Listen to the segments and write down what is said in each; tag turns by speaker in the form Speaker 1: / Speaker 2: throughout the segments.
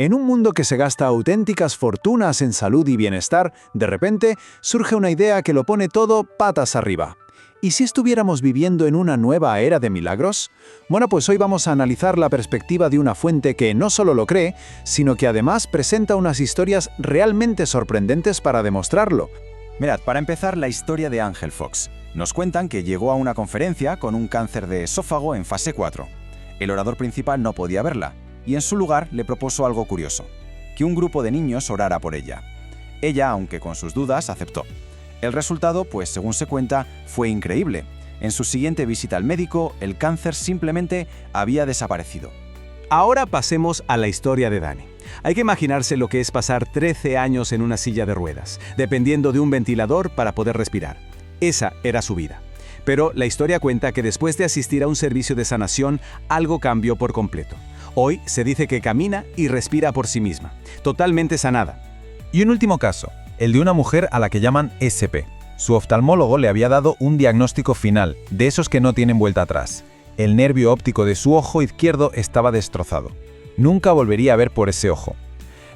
Speaker 1: En un mundo que se gasta auténticas fortunas en salud y bienestar, de repente surge una idea que lo pone todo patas arriba. ¿Y si estuviéramos viviendo en una nueva era de milagros? Bueno, pues hoy vamos a analizar la perspectiva de una fuente que no solo lo cree, sino que además presenta unas historias realmente sorprendentes para demostrarlo.
Speaker 2: Mirad, para empezar, la historia de Ángel Fox. Nos cuentan que llegó a una conferencia con un cáncer de esófago en fase 4. El orador principal no podía verla, y en su lugar le propuso algo curioso: que un grupo de niños orara por ella. Ella, aunque con sus dudas, aceptó. El resultado, pues según se cuenta, fue increíble. En su siguiente visita al médico, el cáncer simplemente había desaparecido.
Speaker 3: Ahora pasemos a la historia de Dani. Hay que imaginarse lo que es pasar 13 años en una silla de ruedas, dependiendo de un ventilador para poder respirar. Esa era su vida. Pero la historia cuenta que después de asistir a un servicio de sanación, algo cambió por completo. Hoy se dice que camina y respira por sí misma, totalmente sanada.
Speaker 4: Y un último caso, el de una mujer a la que llaman SP. Su oftalmólogo le había dado un diagnóstico final, de esos que no tienen vuelta atrás. El nervio óptico de su ojo izquierdo estaba destrozado. Nunca volvería a ver por ese ojo.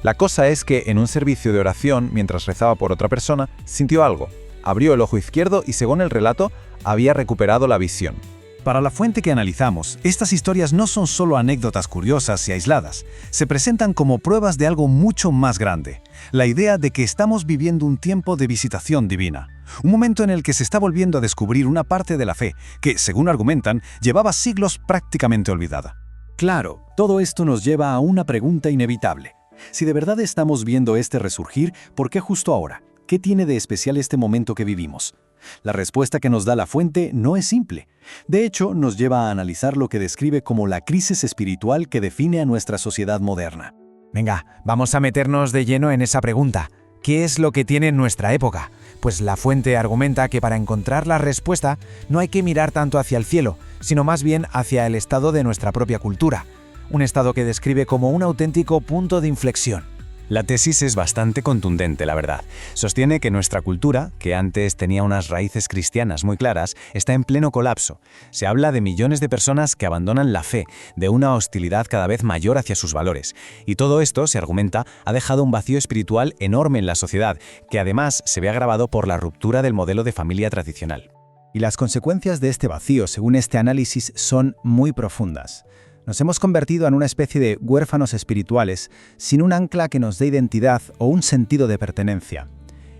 Speaker 4: La cosa es que en un servicio de oración, mientras rezaba por otra persona, sintió algo. Abrió el ojo izquierdo y, según el relato, había recuperado la visión.
Speaker 5: Para la fuente que analizamos, estas historias no son solo anécdotas curiosas y aisladas, se presentan como pruebas de algo mucho más grande, la idea de que estamos viviendo un tiempo de visitación divina, un momento en el que se está volviendo a descubrir una parte de la fe que, según argumentan, llevaba siglos prácticamente olvidada. Claro, todo esto nos lleva a una pregunta inevitable. Si de verdad estamos viendo este resurgir, ¿por qué justo ahora? ¿Qué tiene de especial este momento que vivimos? La respuesta que nos da la fuente no es simple. De hecho, nos lleva a analizar lo que describe como la crisis espiritual que define a nuestra sociedad moderna.
Speaker 6: Venga, vamos a meternos de lleno en esa pregunta. ¿Qué es lo que tiene nuestra época? Pues la fuente argumenta que para encontrar la respuesta no hay que mirar tanto hacia el cielo, sino más bien hacia el estado de nuestra propia cultura. Un estado que describe como un auténtico punto de inflexión.
Speaker 3: La tesis es bastante contundente, la verdad. Sostiene que nuestra cultura, que antes tenía unas raíces cristianas muy claras, está en pleno colapso. Se habla de millones de personas que abandonan la fe, de una hostilidad cada vez mayor hacia sus valores. Y todo esto, se argumenta, ha dejado un vacío espiritual enorme en la sociedad, que además se ve agravado por la ruptura del modelo de familia tradicional.
Speaker 7: Y las consecuencias de este vacío, según este análisis, son muy profundas. Nos hemos convertido en una especie de huérfanos espirituales, sin un ancla que nos dé identidad o un sentido de pertenencia.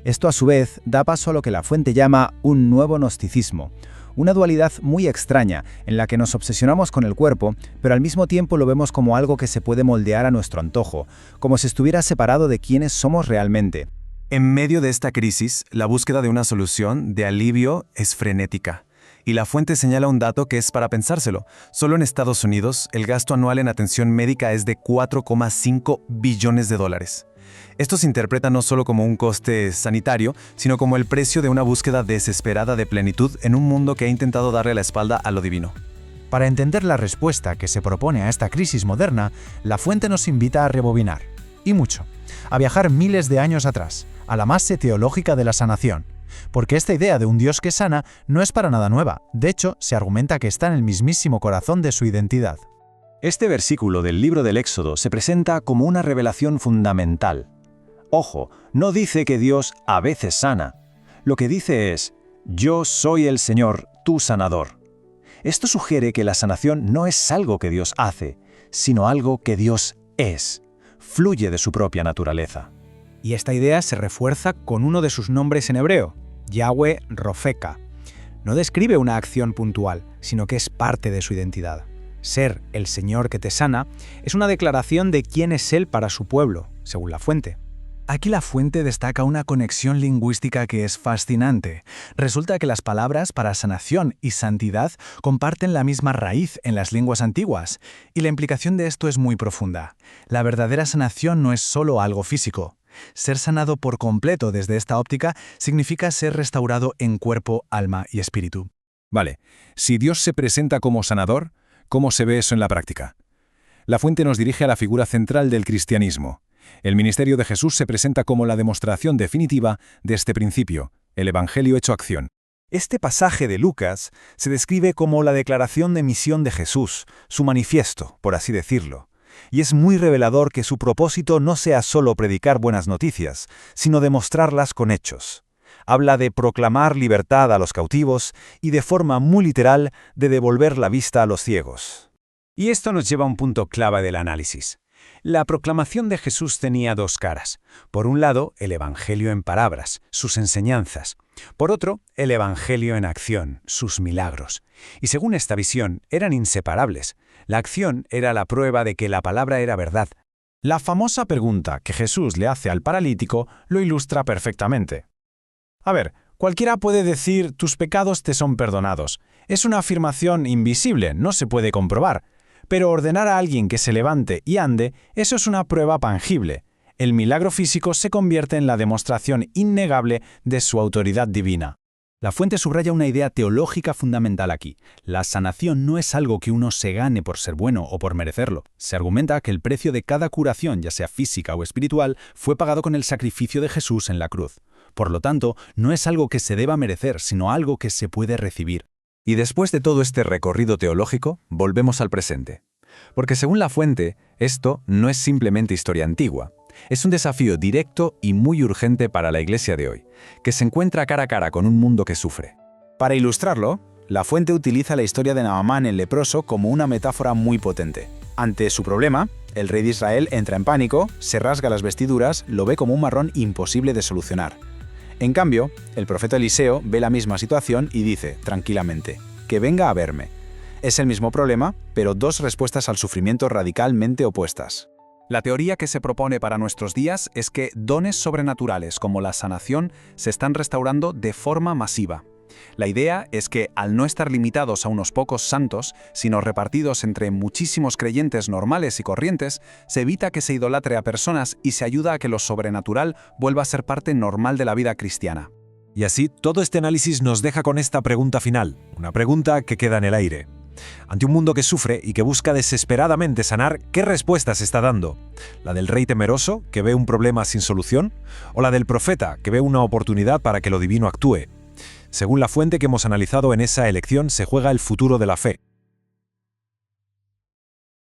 Speaker 7: Esto, a su vez, da paso a lo que la fuente llama un nuevo gnosticismo, una dualidad muy extraña en la que nos obsesionamos con el cuerpo, pero al mismo tiempo lo vemos como algo que se puede moldear a nuestro antojo, como si estuviera separado de quiénes somos realmente.
Speaker 3: En medio de esta crisis, la búsqueda de una solución, de alivio, es frenética. Y la fuente señala un dato que es para pensárselo. Solo en Estados Unidos, el gasto anual en atención médica es de 4,5 billones de dólares. Esto se interpreta no solo como un coste sanitario, sino como el precio de una búsqueda desesperada de plenitud en un mundo que ha intentado darle la espalda a lo divino.
Speaker 6: Para entender la respuesta que se propone a esta crisis moderna, la fuente nos invita a rebobinar, y mucho, a viajar miles de años atrás, a la base teológica de la sanación. Porque esta idea de un Dios que sana no es para nada nueva. De hecho, se argumenta que está en el mismísimo corazón de su identidad.
Speaker 1: Este versículo del libro del Éxodo se presenta como una revelación fundamental. Ojo, no dice que Dios a veces sana. Lo que dice es: yo soy el Señor, tu sanador. Esto sugiere que la sanación no es algo que Dios hace, sino algo que Dios es. Fluye de su propia naturaleza.
Speaker 6: Y esta idea se refuerza con uno de sus nombres en hebreo, Yahweh Rofeka. No describe una acción puntual, sino que es parte de su identidad. Ser el Señor que te sana es una declaración de quién es Él para su pueblo, según la fuente.
Speaker 5: Aquí la fuente destaca una conexión lingüística que es fascinante. Resulta que las palabras para sanación y santidad comparten la misma raíz en las lenguas antiguas, y la implicación de esto es muy profunda. La verdadera sanación no es solo algo físico. Ser sanado por completo desde esta óptica significa ser restaurado en cuerpo, alma y espíritu.
Speaker 4: Vale, si Dios se presenta como sanador, ¿cómo se ve eso en la práctica? La fuente nos dirige a la figura central del cristianismo. El ministerio de Jesús se presenta como la demostración definitiva de este principio, el Evangelio hecho acción.
Speaker 5: Este pasaje de Lucas se describe como la declaración de misión de Jesús, su manifiesto, por así decirlo. y es muy revelador que su propósito no sea solo predicar buenas noticias, sino demostrarlas con hechos. Habla de proclamar libertad a los cautivos y de forma muy literal de devolver la vista a los ciegos.
Speaker 1: Y esto nos lleva a un punto clave del análisis. La proclamación de Jesús tenía dos caras. Por un lado, el Evangelio en palabras, sus enseñanzas. Por otro, el Evangelio en acción, sus milagros. Y según esta visión, eran inseparables. La acción era la prueba de que la palabra era verdad.
Speaker 5: La famosa pregunta que Jesús le hace al paralítico lo ilustra perfectamente. A ver, cualquiera puede decir, tus pecados te son perdonados. Es una afirmación invisible, no se puede comprobar. Pero ordenar a alguien que se levante y ande, eso es una prueba tangible. El milagro físico se convierte en la demostración innegable de su autoridad divina. La fuente subraya una idea teológica fundamental aquí. La sanación no es algo que uno se gane por ser bueno o por merecerlo. Se argumenta que el precio de cada curación, ya sea física o espiritual, fue pagado con el sacrificio de Jesús en la cruz. Por lo tanto, no es algo que se deba merecer, sino algo que se puede recibir.
Speaker 4: Y después de todo este recorrido teológico, volvemos al presente. Porque según la fuente, esto no es simplemente historia antigua. Es un desafío directo y muy urgente para la Iglesia de hoy, que se encuentra cara a cara con un mundo que sufre.
Speaker 2: Para ilustrarlo, la fuente utiliza la historia de Naamán el leproso como una metáfora muy potente. Ante su problema, el rey de Israel entra en pánico, se rasga las vestiduras, lo ve como un marrón imposible de solucionar. En cambio, el profeta Eliseo ve la misma situación y dice, tranquilamente, que venga a verme. Es el mismo problema, pero dos respuestas al sufrimiento radicalmente opuestas.
Speaker 3: La teoría que se propone para nuestros días es que dones sobrenaturales como la sanación se están restaurando de forma masiva. La idea es que, al no estar limitados a unos pocos santos, sino repartidos entre muchísimos creyentes normales y corrientes, se evita que se idolatre a personas y se ayuda a que lo sobrenatural vuelva a ser parte normal de la vida cristiana.
Speaker 1: Y así, todo este análisis nos deja con esta pregunta final, una pregunta que queda en el aire. Ante un mundo que sufre y que busca desesperadamente sanar, ¿qué respuesta se está dando? ¿La del rey temeroso, que ve un problema sin solución? ¿O la del profeta, que ve una oportunidad para que lo divino actúe? Según la fuente que hemos analizado en esa elección, se juega el futuro de la fe.